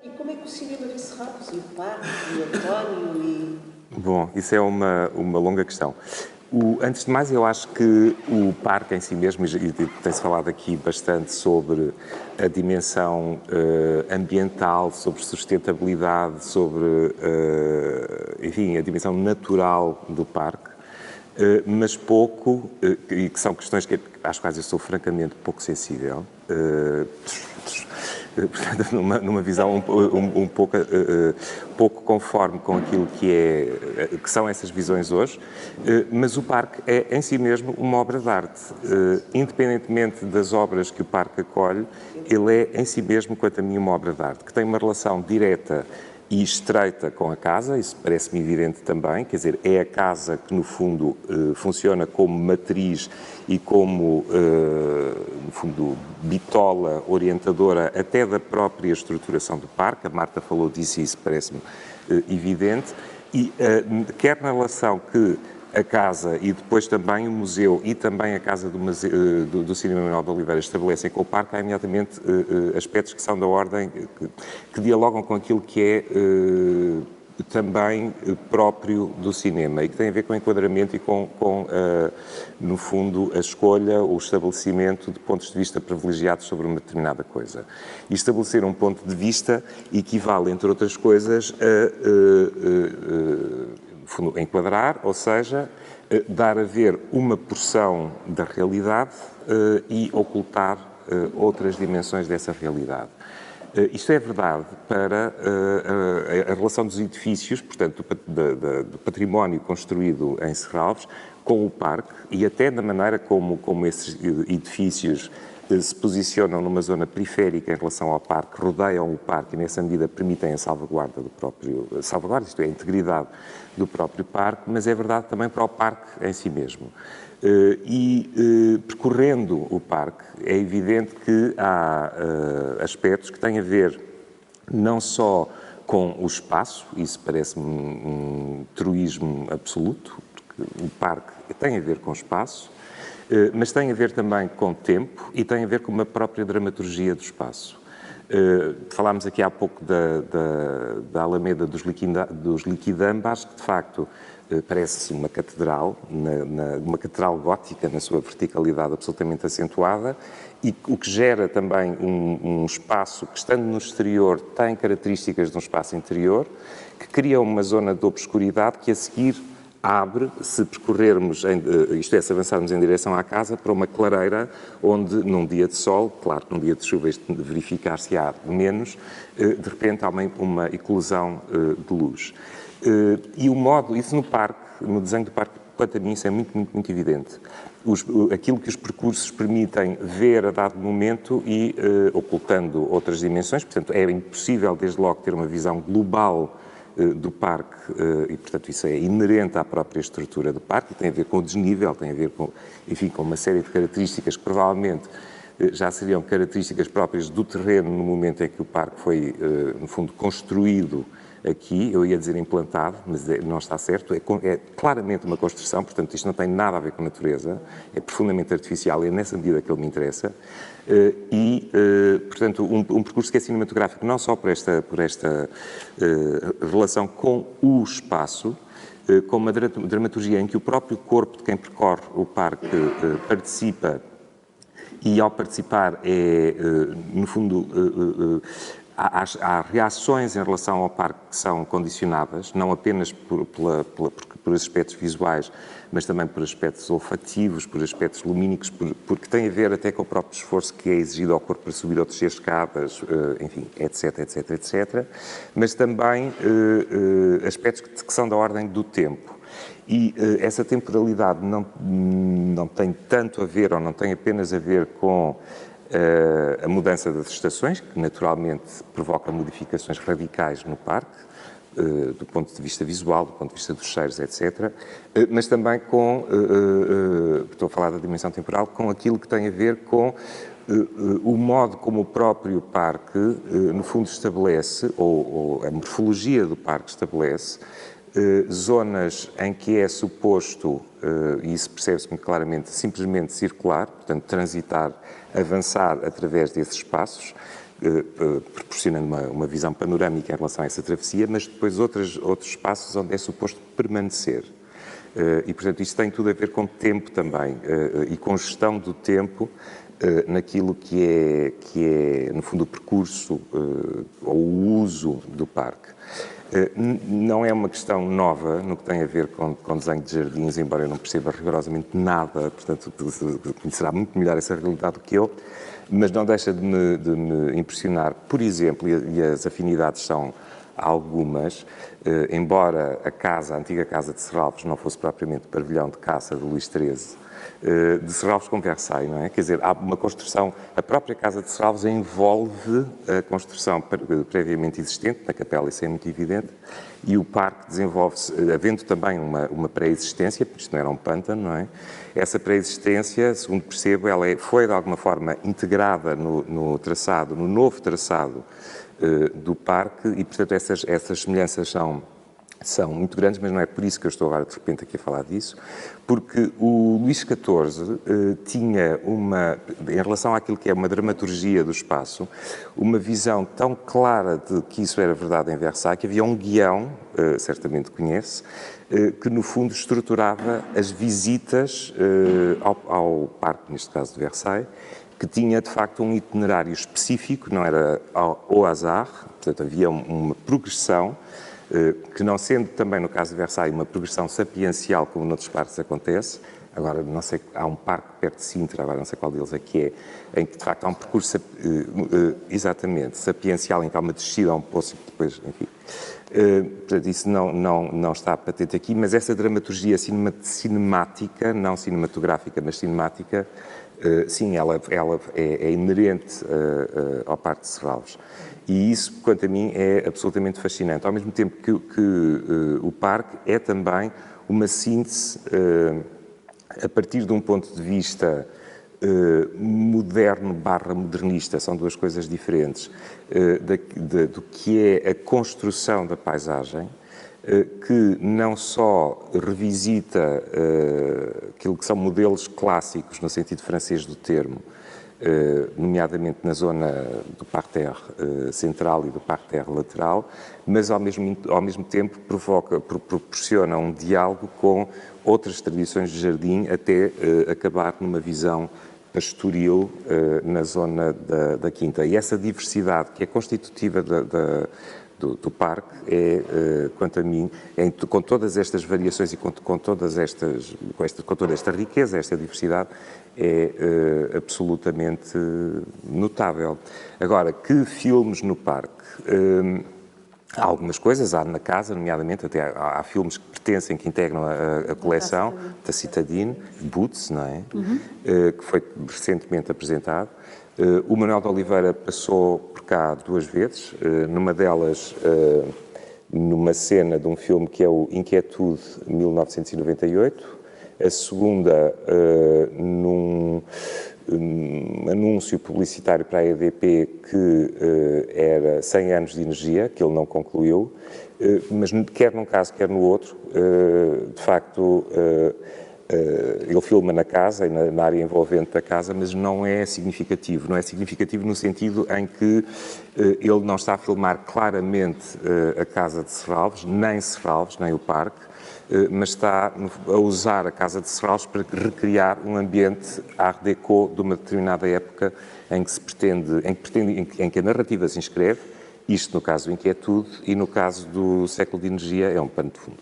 E como é que o cinema vê Serralves, e o parque, e o António, e... Bom, isso é uma longa questão. Antes de mais, eu acho que o parque em si mesmo, e tem-se falado aqui bastante sobre a dimensão ambiental, sobre sustentabilidade, sobre, enfim, a dimensão natural do parque, mas pouco, e que são questões às quais eu sou francamente pouco sensível, portanto, numa visão um pouco conforme com aquilo que são essas visões hoje, mas o parque é em si mesmo uma obra de arte. Independentemente das obras que o parque acolhe, ele é em si mesmo, quanto a mim, uma obra de arte, que tem uma relação direta e estreita com a casa, isso parece-me evidente também, quer dizer, é a casa que no fundo funciona como matriz e como, no fundo, bitola orientadora até da própria estruturação do parque. A Marta falou disso e isso parece-me evidente, e quer na relação que a casa e depois também o museu e também a Casa do Cinema Manuel de Oliveira estabelecem com o parque, há imediatamente aspectos que são da ordem, que dialogam com aquilo que é também próprio do cinema e que tem a ver com o enquadramento e com no fundo, a escolha, o estabelecimento de pontos de vista privilegiados sobre uma determinada coisa. E estabelecer um ponto de vista equivale, entre outras coisas, a enquadrar, ou seja, dar a ver uma porção da realidade e ocultar outras dimensões dessa realidade. Isto é verdade para a relação dos edifícios, portanto, do património construído em Serralves, com o parque e até da maneira como esses edifícios se posicionam numa zona periférica em relação ao parque, rodeiam o parque e, nessa medida, permitem a salvaguarda do próprio... isto é, a integridade do próprio parque, mas é verdade também para o parque em si mesmo. Percorrendo o parque, é evidente que há aspectos que têm a ver não só com o espaço, isso parece-me um truísmo absoluto, porque o parque tem a ver com o espaço, mas tem a ver também com tempo e tem a ver com uma própria dramaturgia do espaço. Falámos aqui há pouco da Alameda dos Liquidambas, que de facto parece uma catedral, uma catedral gótica na sua verticalidade absolutamente acentuada, e o que gera também um espaço que, estando no exterior, tem características de um espaço interior, que cria uma zona de obscuridade que a seguir abre, se percorrermos, isto é, se avançarmos em direção à casa, para uma clareira onde, num dia de sol, claro que num dia de chuva isto verificar-se-á menos, de repente há uma eclosão de luz. E o modo, isso no parque, no desenho do parque, quanto a mim, isso é muito, muito, muito evidente. Aquilo que os percursos permitem ver a dado momento e ocultando outras dimensões, portanto, é impossível, desde logo, ter uma visão global do parque, e portanto isso é inerente à própria estrutura do parque, tem a ver com o desnível, tem a ver com, enfim, com uma série de características que provavelmente já seriam características próprias do terreno no momento em que o parque foi, no fundo, construído aqui, eu ia dizer implantado, mas não está certo, é claramente uma construção, portanto isto não tem nada a ver com a natureza, é profundamente artificial e é nessa medida que ele me interessa, portanto, um percurso que é cinematográfico não só por esta relação com o espaço, com uma dramaturgia em que o próprio corpo de quem percorre o parque participa e, ao participar, no fundo, há reações em relação ao parque que são condicionadas, não apenas por aspectos visuais, mas também por aspectos olfativos, por aspectos lumínicos, porque tem a ver até com o próprio esforço que é exigido ao corpo para subir ou descer escadas, enfim, etc, etc, etc. Mas também aspectos que são da ordem do tempo. E essa temporalidade não tem tanto a ver, ou não tem apenas a ver com a mudança das estações, que naturalmente provoca modificações radicais no parque, do ponto de vista visual, do ponto de vista dos cheiros, etc., mas também estou a falar da dimensão temporal, com aquilo que tem a ver com o modo como o próprio parque, no fundo, estabelece, ou a morfologia do parque estabelece, zonas em que é suposto, e isso percebe-se muito claramente, simplesmente circular, portanto, transitar, avançar através desses espaços, proporcionando uma visão panorâmica em relação a essa travessia, mas depois outros espaços onde é suposto permanecer. E, portanto, isso tem tudo a ver com tempo também, e com gestão do tempo naquilo que é, no fundo, o percurso ou o uso do parque. Não é uma questão nova no que tem a ver com desenho de jardins, embora eu não perceba rigorosamente nada, portanto, conhecerá muito melhor essa realidade do que eu, mas não deixa de me impressionar, por exemplo, e as afinidades são algumas, embora a antiga casa de Serralves não fosse propriamente o pavilhão de caça de Luís XIII, de Serralves com Versailles, não é? Quer dizer, há uma construção, a própria casa de Serralves envolve a construção previamente existente, na capela isso é muito evidente, e o parque desenvolve-se, havendo também uma pré-existência, porque isto não era um pântano, não é? Essa pré-existência, segundo percebo, ela foi de alguma forma integrada no traçado, no novo traçado do parque, e portanto essas semelhanças são muito grandes, mas não é por isso que eu estou agora de repente aqui a falar disso, porque o Luís XIV tinha em relação àquilo que é uma dramaturgia do espaço, uma visão tão clara de que isso era verdade em Versailles, que havia um guião, certamente conhece, que no fundo estruturava as visitas ao parque, neste caso de Versailles, que tinha de facto um itinerário específico, não era ao azar, portanto havia uma progressão, que não sendo também no caso de Versailles uma progressão sapiencial como noutros parques acontece, agora não sei, há um parque perto de Sintra, agora não sei qual deles aqui é, em que de facto há um percurso exatamente sapiencial, em que há uma descida a um poço e depois, enfim. Portanto, isso não está patente aqui, mas essa dramaturgia cinemática, não cinematográfica, mas cinemática, sim, ela é inerente ao Parque de Serralves. E isso, quanto a mim, é absolutamente fascinante. Ao mesmo tempo que o parque é também uma síntese, a partir de um ponto de vista moderno/modernista, são duas coisas diferentes, do que é a construção da paisagem, que não só revisita aquilo que são modelos clássicos, no sentido francês do termo, nomeadamente na zona do parterre central e do parterre lateral, mas ao mesmo tempo proporciona um diálogo com outras tradições de jardim, até acabar numa visão pastoril na zona da Quinta. E essa diversidade que é constitutiva do parque é, quanto a mim, com todas estas variações e com toda esta riqueza, esta diversidade, é absolutamente notável. Agora, que filmes no parque? Há algumas coisas, há na casa, nomeadamente, até há filmes que pertencem, que integram a coleção da Citadine, Boots, não é? Que foi recentemente apresentado. O Manuel de Oliveira passou por cá duas vezes, numa delas numa cena de um filme que é o Inquietude, 1998, a segunda num anúncio publicitário para a EDP que era 100 anos de energia, que ele não concluiu, mas quer num caso, quer no outro, de facto, ele filma na casa e na área envolvente da casa, mas não é significativo. Não é significativo no sentido em que ele não está a filmar claramente a casa de Serralves, nem o parque, mas está a usar a casa de Serralves para recriar um ambiente art déco de uma determinada época em que a narrativa se inscreve, isto no caso do Inquietude, e no caso do Século de Energia é um pano de fundo.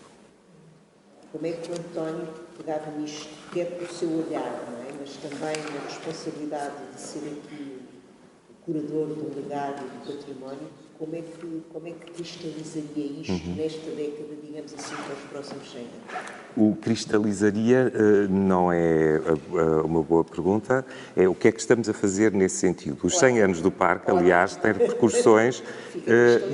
Como é que o António pegava nisto, quer pelo seu olhar, não é? Mas também na responsabilidade de ser aqui o curador do legado e do património, como é que cristalizaria isto nesta década, digamos assim, para os próximos 100 anos? O cristalizaria não é uma boa pergunta, é o que é que estamos a fazer nesse sentido. Os 100 anos do parque, aliás, têm repercussões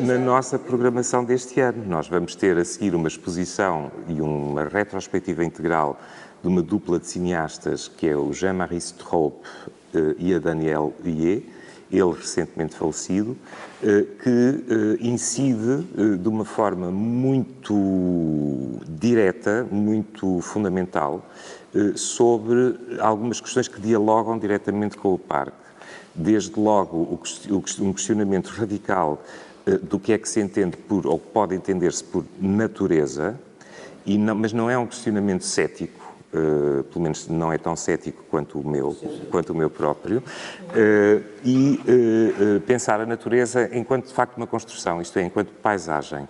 na nossa programação deste ano. Nós vamos ter a seguir uma exposição e uma retrospectiva integral de uma dupla de cineastas, que é o Jean-Marie Straub e a Danielle Huyer, ele recentemente falecido, que incide de uma forma muito direta, muito fundamental, sobre algumas questões que dialogam diretamente com o parque. desde logo um questionamento radical do que é que se entende por, ou pode entender-se por natureza, mas não é um questionamento cético, pelo menos não é tão cético quanto o meu próprio, pensar a natureza enquanto, de facto, uma construção, isto é, enquanto paisagem.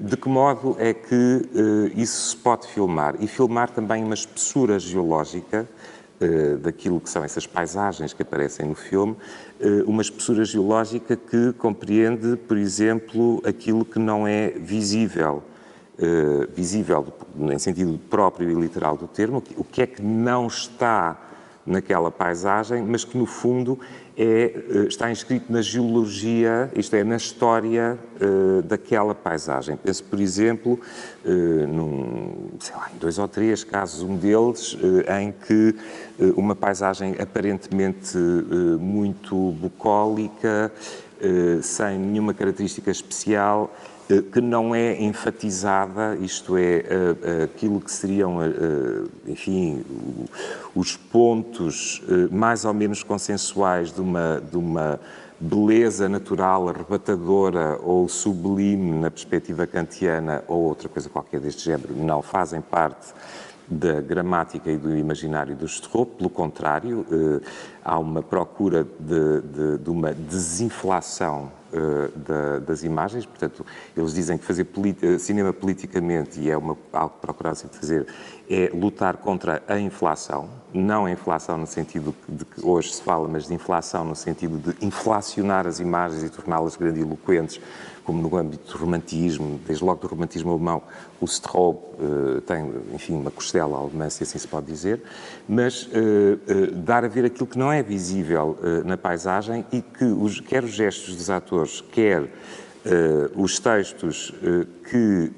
De que modo é que isso se pode filmar? E filmar também uma espessura geológica daquilo que são essas paisagens que aparecem no filme, uma espessura geológica que compreende, por exemplo, aquilo que não é visível, visível em sentido próprio e literal do termo, o que é que não está naquela paisagem, mas que no fundo está inscrito na geologia, isto é, na história daquela paisagem. Penso, por exemplo, em 2 ou 3 casos, um deles em que uma paisagem aparentemente muito bucólica, sem nenhuma característica especial, que não é enfatizada, isto é, aquilo que seriam, enfim, os pontos mais ou menos consensuais de uma beleza natural arrebatadora ou sublime na perspectiva kantiana ou outra coisa qualquer deste género, não fazem parte da gramática e do imaginário do Stroop. Pelo contrário, há uma procura de uma desinflação das imagens. Portanto, eles dizem que fazer cinema politicamente, e é algo que procuraram sempre fazer, é lutar contra a inflação, não a inflação no sentido de que hoje se fala, mas de inflação no sentido de inflacionar as imagens e torná-las grandiloquentes, como no âmbito do romantismo, desde logo do romantismo alemão. O Stroop tem, enfim, uma costela alemã, se assim se pode dizer, mas dar a ver aquilo que não é visível na paisagem e que quer os gestos dos atores, quer os textos que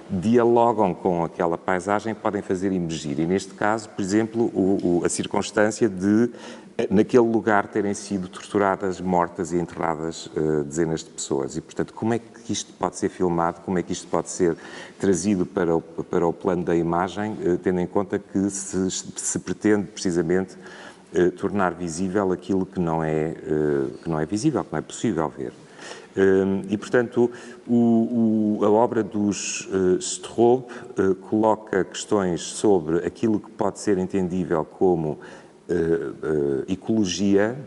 dialogam com aquela paisagem podem fazer emergir. E neste caso, por exemplo, a circunstância de naquele lugar terem sido torturadas, mortas e enterradas dezenas de pessoas. E, portanto, como é que isto pode ser filmado, como é que isto pode ser trazido para o plano da imagem, tendo em conta que se pretende, precisamente, tornar visível aquilo que não é visível, que não é possível ver. E, portanto, a obra dos Stroop coloca questões sobre aquilo que pode ser entendível como ecologia,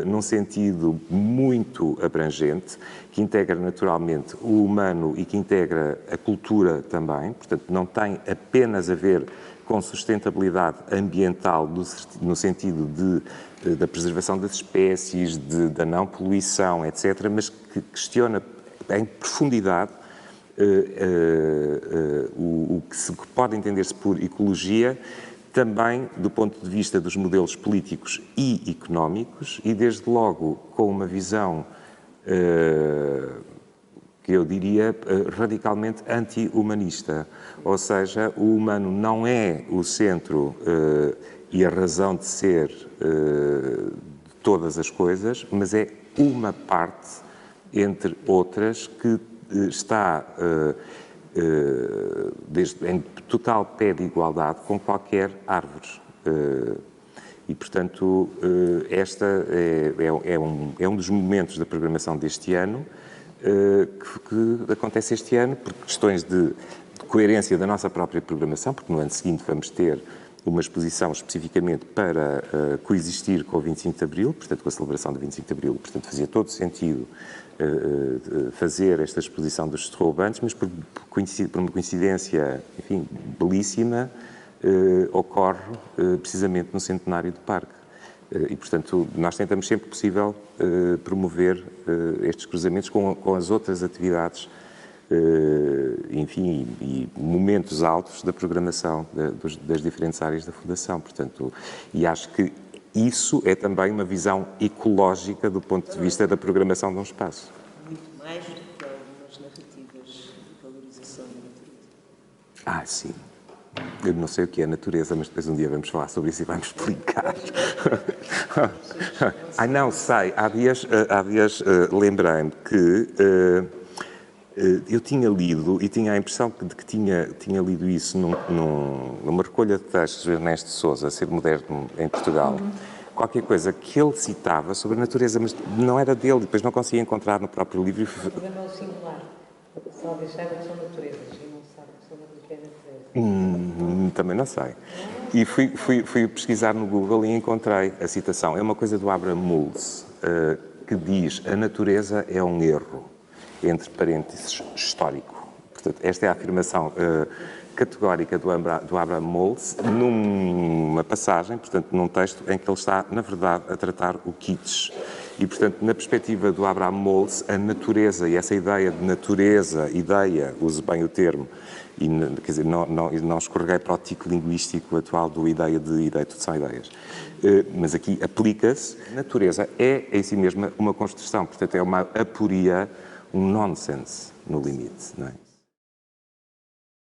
num sentido muito abrangente, que integra naturalmente o humano e que integra a cultura também. Portanto, não tem apenas a ver com sustentabilidade ambiental no sentido da preservação das espécies, da não poluição, etc., mas que questiona em profundidade o que pode entender-se por ecologia, também do ponto de vista dos modelos políticos e económicos, e desde logo com uma visão que eu diria radicalmente anti-humanista. Ou seja, o humano não é o centro e a razão de ser de todas as coisas, mas é uma parte, entre outras, que está em total pé de igualdade com qualquer árvore. E, portanto, esta é um dos momentos da programação deste ano que acontece este ano, por questões de coerência da nossa própria programação, porque no ano seguinte vamos ter uma exposição especificamente para coexistir com o 25 de Abril, portanto, com a celebração do 25 de Abril. Portanto, fazia todo sentido fazer esta exposição dos Stroop antes, mas por uma coincidência, enfim, belíssima, ocorre precisamente no centenário do Parque. E, portanto, nós tentamos sempre que possível promover estes cruzamentos com as outras atividades, enfim, e momentos altos da programação das diferentes áreas da Fundação. Portanto, e acho que isso é também uma visão ecológica do ponto de vista da programação de um espaço. Muito mais do que algumas narrativas de valorização da natureza. Sim. Eu não sei o que é natureza, mas depois um dia vamos falar sobre isso e vamos explicar. Não sei. Há dias lembrei-me que eu tinha lido, e tinha a impressão de que tinha lido isso numa recolha de textos do Ernesto Sousa, Ser Moderno em Portugal, qualquer coisa que ele citava sobre a natureza, mas não era dele, depois não conseguia encontrar no próprio livro. O problema é o singular. A pessoa sabe que são naturezas e não sabe o que é natureza. Também não sei. E fui pesquisar no Google e encontrei a citação. É uma coisa do Abraham Mulls, que diz: a natureza é um erro, entre parênteses, histórico. Portanto, esta é a afirmação categórica do Abraham Mulls numa passagem, portanto, num texto em que ele está, na verdade, a tratar o kitsch. E, portanto, na perspectiva do Abraham Mulls, a natureza e essa ideia de natureza, ideia, use bem o termo, e, quer dizer, não escorreguei para o tico linguístico atual do ideia de ideia, tudo são ideias. Mas aqui aplica-se, natureza é em si mesma uma construção, portanto, é uma aporia, um nonsense no limite, não é?